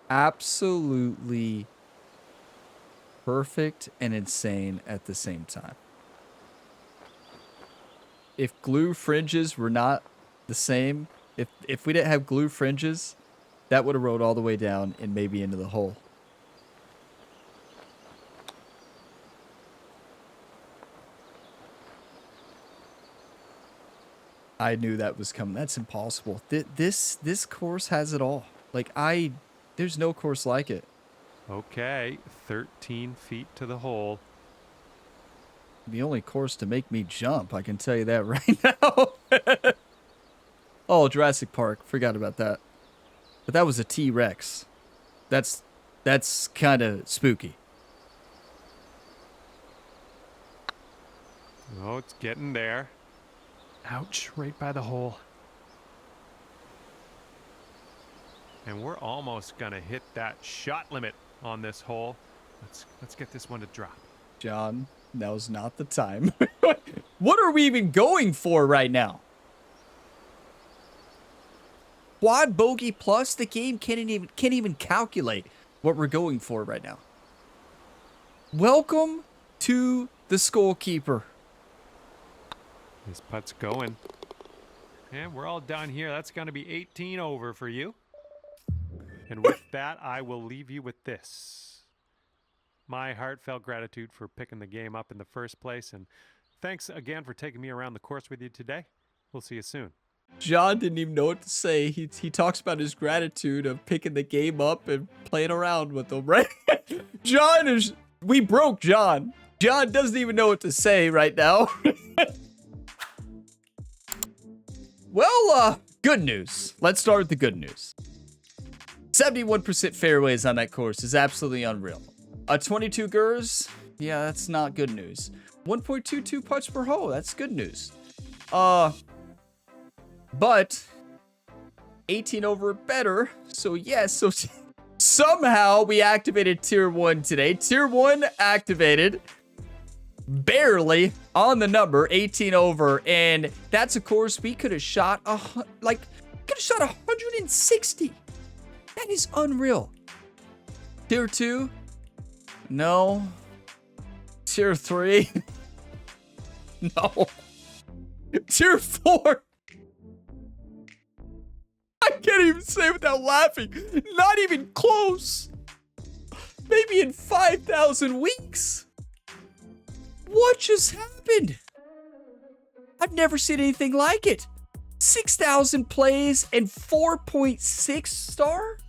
absolutely perfect and insane at the same time. If glue fringes were not the same, if we didn't have glue fringes, that would have rolled all the way down and maybe into the hole. I knew that was coming. That's impossible. This course has it all. Like, there's no course like it. Okay, 13 feet to the hole. The only course to make me jump, I can tell you that right now. Oh, Jurassic Park. Forgot about that. But that was a T-Rex. That's kind of spooky. Oh, it's getting there. Ouch, right by the hole. And we're almost going to hit that shot limit on this hole. Let's get this one to drop. John, now's not the time. What are we even going for right now? Quad bogey plus? The game can't even calculate what we're going for right now. Welcome to the scorekeeper. This putt's going. And we're all done here. That's going to be 18 over for you. And with that, I will leave you with this. My heartfelt gratitude for picking the game up in the first place. And thanks again for taking me around the course with you today. We'll see you soon. John didn't even know what to say. He talks about his gratitude of picking the game up and playing around with them, right? We broke John. John doesn't even know what to say right now. Well, good news. Let's start with the good news. 71% fairways on that course is absolutely unreal. 22 gers, yeah, that's not good news. 1.22 putts per hole, that's good news. But 18 over better. So yes, so Somehow we activated tier 1 today. Tier 1 activated. Barely on the number, 18 over. And that's a course we could have shot 160. That is unreal. Tier 2? No. Tier 3? No. Tier 4? I can't even say without laughing. Not even close. Maybe in 5,000 weeks. What just happened? I've never seen anything like it. 6,000 plays and 4.6 star?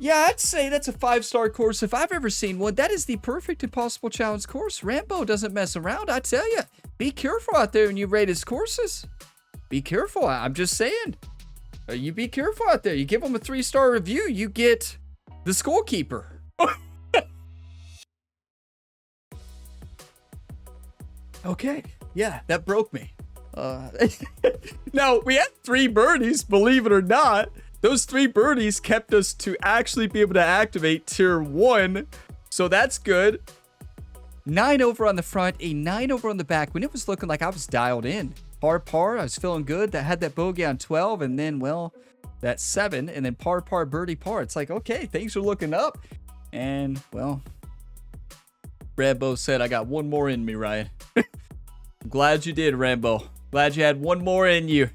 Yeah, I'd say that's a 5-star course if I've ever seen one. That is the perfect Impossible Challenge course. Rambo doesn't mess around, I tell you. Be careful out there when you rate his courses. Be careful, I'm just saying. You be careful out there. You give him a 3-star review, you get the scorekeeper. Okay, yeah, that broke me. Now, we had 3 birdies, believe it or not. Those 3 birdies kept us to actually be able to activate tier 1. So that's good. 9 over on the front, a 9 over on the back. When it was looking like I was dialed in. Par, I was feeling good. That had that bogey on 12, and then, well, that 7, and then par, birdie, par. It's like, okay, things are looking up. And, well, Rambo said I got one more in me, Ryan. Glad you did, Rambo. Glad you had one more in you.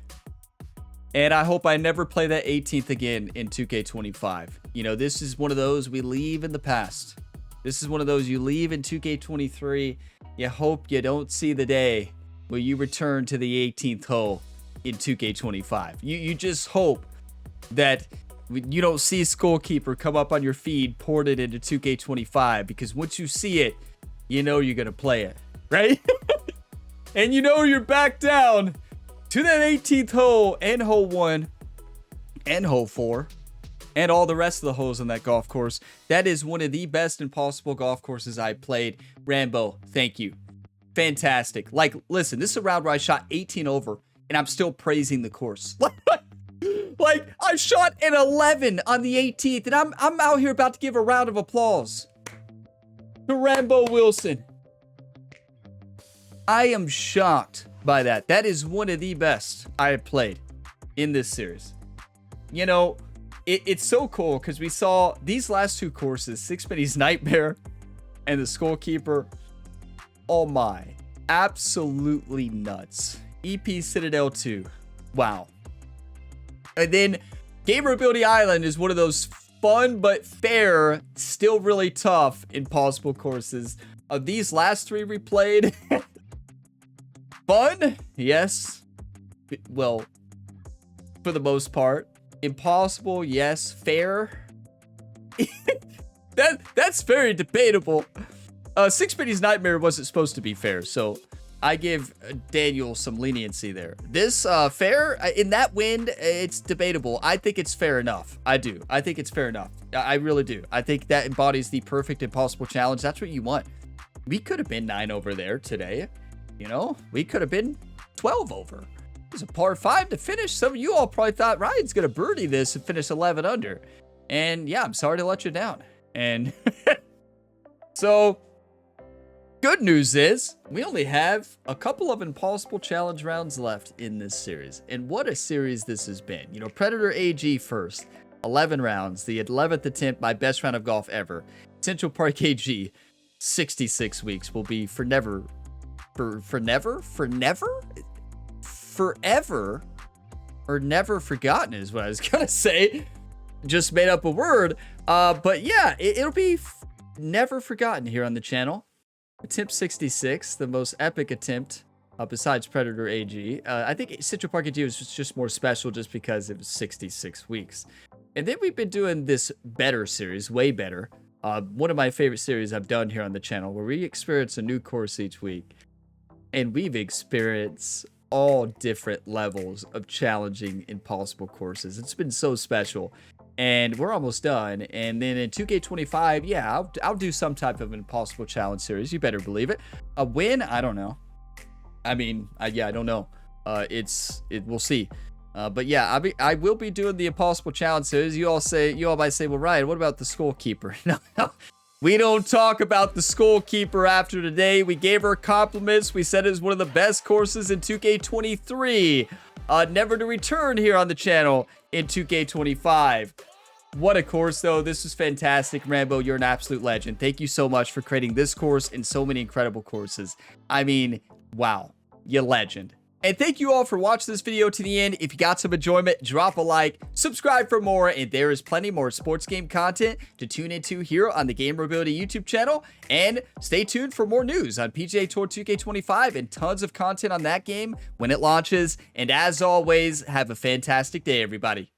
And I hope I never play that 18th again in 2K25. You know, this is one of those we leave in the past. This is one of those you leave in 2K23. You hope you don't see the day where you return to the 18th hole in 2K25. You just hope that you don't see Scorekeeper come up on your feed ported into 2K25, because once you see it, you know you're going to play it, right? And you know you're back down to that 18th hole and hole 1 and hole 4 and all the rest of the holes on that golf course. That is one of the best Impossible golf courses I played. Rambo, thank you. Fantastic. Like, listen, this is a round where I shot 18 over and I'm still praising the course. Like, I shot an 11 on the 18th and I'm out here about to give a round of applause to Rambo Wilson. I am shocked by that. That is one of the best I have played in this series. You know, it's so cool because we saw these last 2 courses, Six Penny's Nightmare and the Scorekeeper. Oh my, absolutely nuts. EP Citadel 2, wow. And then Gamerability Island is one of those fun but fair, still really tough Impossible courses. Of these last 3 we played, fun, yes. Well, for the most part. Impossible, yes. Fair. That's very debatable. Six Penny's Nightmare wasn't supposed to be fair, so I give Daniel some leniency there. This fair, in that wind, it's debatable. I think it's fair enough. I do. I think it's fair enough. I really do. I think that embodies the perfect Impossible challenge. That's what you want. We could have been 9 over there today. You know, we could have been 12 over. It was a par 5 to finish. Some of you all probably thought Ryan's going to birdie this and finish 11 under. And yeah, I'm sorry to let you down. And so, good news is we only have a couple of Impossible Challenge rounds left in this series. And what a series this has been. You know, Predator AG first, 11 rounds, the 11th attempt, my best round of golf ever. Central Park AG, 66 weeks will be forever, or never forgotten is what I was gonna say. Just made up a word. But yeah, it'll be never forgotten here on the channel. Attempt 66, the most epic attempt besides Predator AG. I think Central Park AG was just more special just because it was 66 weeks. And then we've been doing this better series, way better. One of my favorite series I've done here on the channel, where we experience a new course each week. And we've experienced all different levels of challenging Impossible courses. It's been so special. And we're almost done. And then in 2K25, yeah, I'll do some type of Impossible Challenge series. You better believe it. A win? I don't know. I mean, yeah, I don't know. We'll see. But yeah, I will be doing the Impossible Challenge series. You all might say, well, Ryan, what about the Scorekeeper? No. We don't talk about the Scorekeeper after today. We gave her compliments. We said it was one of the best courses in 2K23. Never to return here on the channel in 2K25. What a course, though. This was fantastic. Rambo, you're an absolute legend. Thank you so much for creating this course and so many incredible courses. I mean, wow. You legend. And thank you all for watching this video to the end. If you got some enjoyment, drop a like, subscribe for more, and there is plenty more sports game content to tune into here on the Gamer Ability YouTube channel. And stay tuned for more news on PGA Tour 2K25 and tons of content on that game when it launches. And as always, have a fantastic day, everybody.